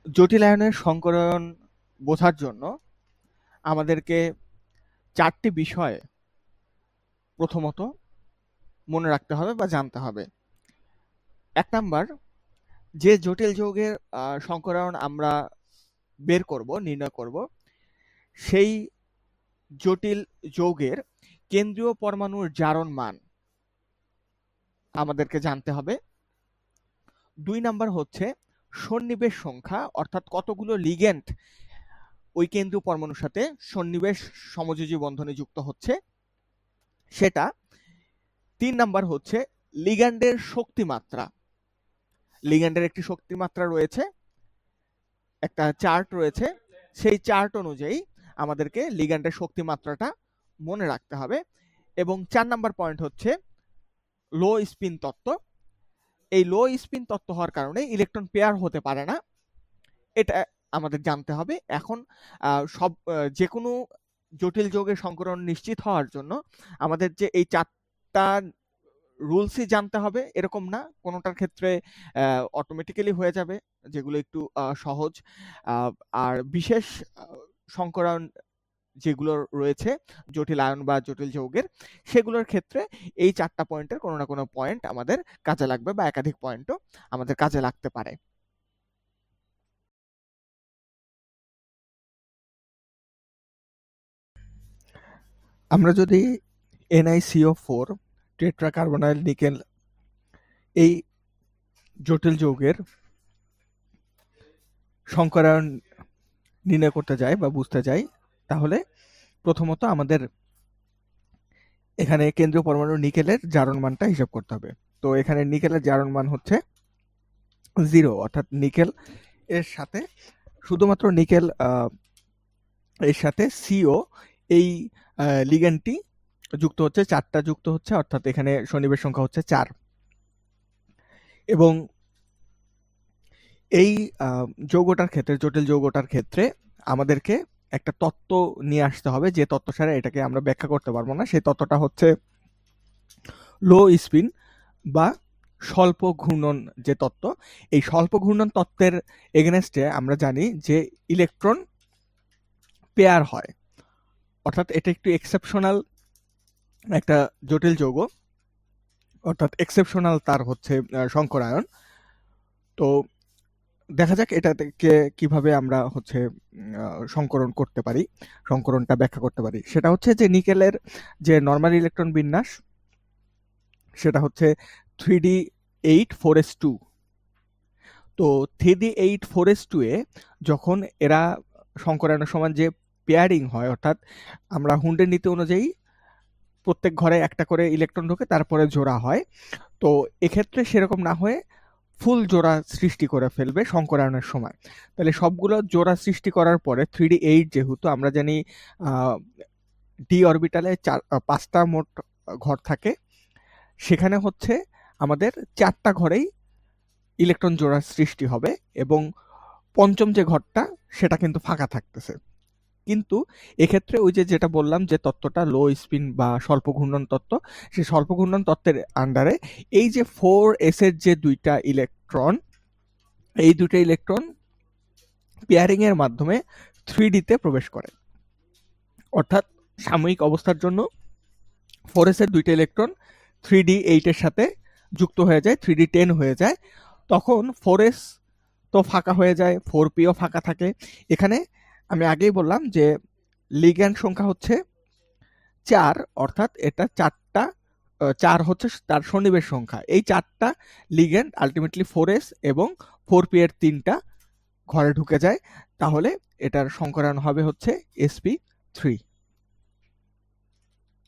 জটিল আয়নের সংকরণ বোঝার জন্য আমাদেরকে ৪টি বিষয় প্রথমত মনে রাখতে হবে বা জানতে হবে। ১ নাম্বার, যে জটিল যৌগের সংকরণ আমরা বের করব, নির্ণয় করব, সেই জটিল যৌগের কেন্দ্রীয় পরমাণুর জারণ মান আমাদেরকে জানতে হবে। ২ নাম্বার হচ্ছে সন্নিবেশ সংখ্যা, অর্থাৎ কতগুলো লিগ্যান্ড ওই কেন্দ্রীয় পরমাণুর সাথে সন্নিবেশ সমযোজী বন্ধনে যুক্ত হচ্ছে সেটা। ৩ নাম্বার হচ্ছে লিগ্যান্ডের শক্তিমাত্রা। লিগ্যান্ডের একটি শক্তিমাত্রা রয়েছে, একটা চার্ট রয়েছে, সেই চার্ট অনুযায়ী আমাদেরকে লিগ্যান্ডের শক্তিমাত্রাটা মনে রাখতে হবে। এবং ৪ নাম্বার পয়েন্ট হচ্ছে লো স্পিন তত্ত্ব। এই লো স্পিন তত্ত্ব হওয়ার কারণে ইলেকট্রন পেয়ার হতে পারে না, এটা আমাদের জানতে হবে। এখন যে কোনো জটিল যৌগের সংকরণ নিশ্চিত হওয়ার জন্য আমাদের যে এই ৪টা রুলসই জানতে হবে এরকম না, কোনোটার ক্ষেত্রে অটোমেটিক্যালি হয়ে যাবে, যেগুলো একটু সহজ। আর বিশেষ সংকরণ যেগুলো রয়েছে জটিল আয়ন বা জটিল যৌগের, সেগুলোর ক্ষেত্রে এই ৪টা পয়েন্টের কোনো না কোনো পয়েন্ট আমাদের কাজে লাগবে বা একাধিক পয়েন্টও আমাদের কাজে লাগতে পারে। আমরা যদি NiCO4 টেট্রাকার্বনাইল নিকেল এই জটিল যৌগের সংকরায়ন নির্ণয় করতে যাই বা বুঝতে যাই, তাহলে প্রথমত আমাদের এখানে কেন্দ্রীয় পরমাণু নিকেলের জারণ মানটা হিসাব করতে হবে। তো এখানে নিকেলের জারণ মান হচ্ছে 0, অর্থাৎ নিকেল এর সাথে শুধুমাত্র নিকেল এর সাথে CO এই লিগ্যান্ডটি যুক্ত হচ্ছে, 4টা যুক্ত হচ্ছে, অর্থাৎ এখানে সন্নিবেশ সংখ্যা হচ্ছে 4। এবং এই যৌগটার ক্ষেত্রে, জটিল যৌগটার ক্ষেত্রে আমাদেরকে একটা তত্ত্ব নিয়ে আসতে হবে, যে তত্ত্ব ছাড়া এটাকে আমরা ব্যাখ্যা করতে পারবো না। সেই তত্ত্বটা হচ্ছে লো স্পিন বা স্বল্প ঘূর্ণন যে তত্ত্ব। এই স্বল্প ঘূর্ণন তত্ত্বের এগেনস্টে আমরা জানি যে ইলেকট্রন পেয়ার হয়, অর্থাৎ এটা একটু এক্সেপশনাল একটা জটিল যৌগ, অর্থাৎ এক্সেপশনাল তার হচ্ছে সংকরায়ন। তো দেখা যাক এটাকে কিভাবে আমরা হচ্ছে সংকরণ করতে পারি, সংকরণটা ব্যাখ্যা করতে পারি। সেটা হচ্ছে যে নিকেলের যে নর্মাল ইলেকট্রন বিন্যাস সেটা হচ্ছে 3d8 4s2। তো 3d8 4s2 এ যখন এরা সংকরায়নের সময় যে পেয়ারিং হয়, অর্থাৎ আমরা হুন্ডের নীতি অনুযায়ী প্রত্যেক ঘরে একটা করে ইলেকট্রন ঢোকে, তারপরে জোড়া হয়। তো এক্ষেত্রে সেরকম না হয়ে ফুল জোড়া সৃষ্টি করে ফেলবে সংকরায়নের সময়। তাহলে সবগুলো জোড়া সৃষ্টি করার পরে 3d8, যেহেতু আমরা জানি ডি অরবিটালে 5টা মোট ঘর থাকে, সেখানে হচ্ছে আমাদের 4টা ঘরেই ইলেকট্রন জোড়ার সৃষ্টি হবে এবং পঞ্চম যে ঘরটা সেটা কিন্তু ফাঁকা থাকতেছে। কিন্তু এক্ষেত্রে ওই যেটা বললাম যে তত্ত্বটা লো স্পিন বা স্বল্প ঘূর্ণন তত্ত্ব, সেই স্বল্প ঘূর্ণন তত্ত্বের আন্ডারে এই যে 4s এর যে 2টা ইলেকট্রন, এই 2টা ইলেকট্রন পেয়ারিং এর মাধ্যমে 3d তে প্রবেশ করে। অর্থাৎ সাময়িক অবস্থার জন্য 4s এর 2টা ইলেকট্রন 3d8 এর সাথে যুক্ত হয়ে যায়, 3d10 হয়ে যায়। তখন 4s তো ফাঁকা হয়ে যায়, 4p ও ফাঁকা থাকে। এখানে আমি আগেই বললাম যে লিগ্যান্ড সংখ্যা হচ্ছে 4, অর্থাৎ এটা 4টা 4 হচ্ছে তার সন্নিবেশ সংখ্যা। এই 4টা লিগ্যান্ড আলটিমেটলি 4s এবং 4p এর 3টা ঘরে ঢুকে যায়, তাহলে এটার সংকরায়ন হবে হচ্ছে sp3।